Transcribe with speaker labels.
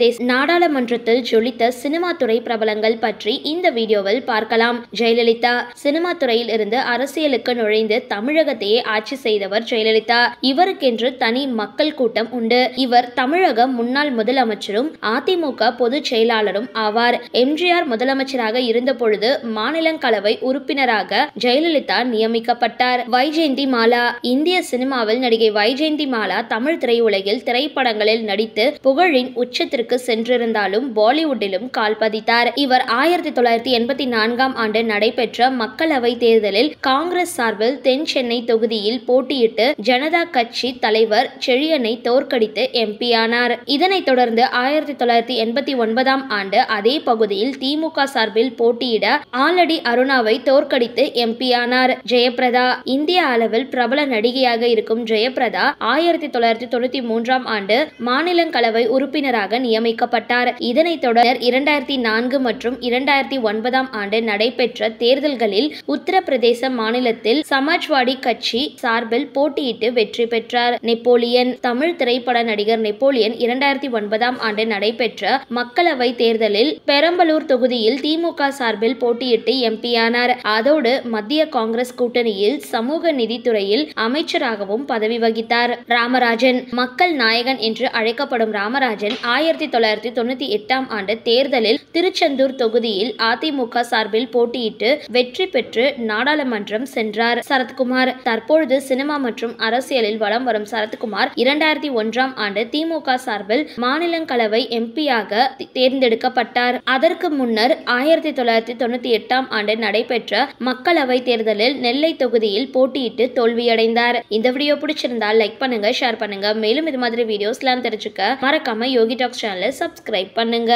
Speaker 1: நாடாளுமன்றத்தில் ஜொலித்த சினிமா துறை பிரபலங்கள் பற்றி இந்த வீடியோவில் பார்க்கலாம். ஜெயலலிதா. சினிமா துறையில் இருந்து அரசியலுக்கு நுழைந்து தமிழகத்தையே ஆட்சி செய்தவர் ஜெயலலிதா. இவருக்கென்று தனி மக்கள் கூட்டம் உண்டு. இவர் தமிழக முன்னாள் முதலமைச்சரும் அதிமுக பொதுச் செயலாளரும் ஆவார். எம்ஜிஆர் முதலமைச்சராக இருந்த பொழுது மாநிலங்களவை உறுப்பினராக ஜெயலலிதா நியமிக்கப்பட்டார். வைஜெயந்தி மாலா. இந்திய சினிமாவில் நடிகை வைஜெயந்தி மாலா தமிழ் திரையுலகில் திரைப்படங்களில் நடித்து புகழின் உச்சத்திற்கு சென்றிருந்தாலும் பாலிவுட்டிலும் கால் பதித்தார். இவர் 1984ஆம் ஆண்டு நடைபெற்ற மக்களவை தேர்தலில் காங்கிரஸ் சார்பில் தென் சென்னை தொகுதியில் போட்டியிட்டு ஜனதா கட்சி தலைவர் செழியனை தோற்கடித்து எம்பி ஆனார். இதனைத் தொடர்ந்து 1989ஆம் ஆண்டு அதே பகுதியில் திமுக சார்பில் போட்டியிட ஆலடி அருணாவை தோற்கடித்து எம்பி ஆனார். ஜெயபிரதா. இந்திய அளவில் பிரபல நடிகையாக இருக்கும் ஜெயபிரதா 1993ஆம் ஆண்டு மாநிலங்களவை உறுப்பினராக நியமிக்கப்பட்டார். இதனைத் தொடர் 2004 மற்றும் 2009ஆம் ஆண்டு நடைபெற்ற தேர்தல்களில் உத்தரப்பிரதேச மாநிலத்தில் சமாஜ்வாடி கட்சி சார்பில் போட்டியிட்டு வெற்றி பெற்றார். நெப்போலியன். தமிழ் திரைப்பட நடிகர் நெப்போலியன் 2009ஆம் ஆண்டு நடைபெற்ற மக்களவை தேர்தலில் பெரம்பலூர் தொகுதியில் திமுக சார்பில் போட்டியிட்டு எம்பி ஆனார். அதோடு மத்திய காங்கிரஸ் கூட்டணியில் சமூக நீதித்துறையில் அமைச்சராகவும் பதவி வகித்தார். ராமராஜன். மக்கள் நாயகன் என்று அழைக்கப்படும் ராமராஜன் 1998ஆம் ஆண்டு தேர்தலில் திருச்செந்தூர் தொகுதியில் அதிமுக சார்பில் போட்டியிட்டு வெற்றி பெற்று நாடாளுமன்றம் சென்றார். சரத்குமார். தற்பொழுது சினிமா மற்றும் அரசியலில் வலம் வரும் சரத்குமார் 2001ஆம் ஆண்டு திமுக சார்பில் மாநிலங்களவை எம்பியாக தேர்ந்தெடுக்கப்பட்டார். அதற்கு முன்னர் 1998ஆம் ஆண்டு நடைபெற்ற மக்களவை தேர்தலில் நெல்லை தொகுதியில் போட்டியிட்டு தோல்வியடைந்தார். இந்த வீடியோ பிடிச்சிருந்தால் லைக் பண்ணுங்க, ஷேர் பண்ணுங்க. மேலும் இது மாதிரி வீடியோஸ்லாம் தெரிஞ்சுக்க மறக்காம யோகி டாக்ஸ் சேனலை சப்ஸ்கிரைப் பண்ணுங்க.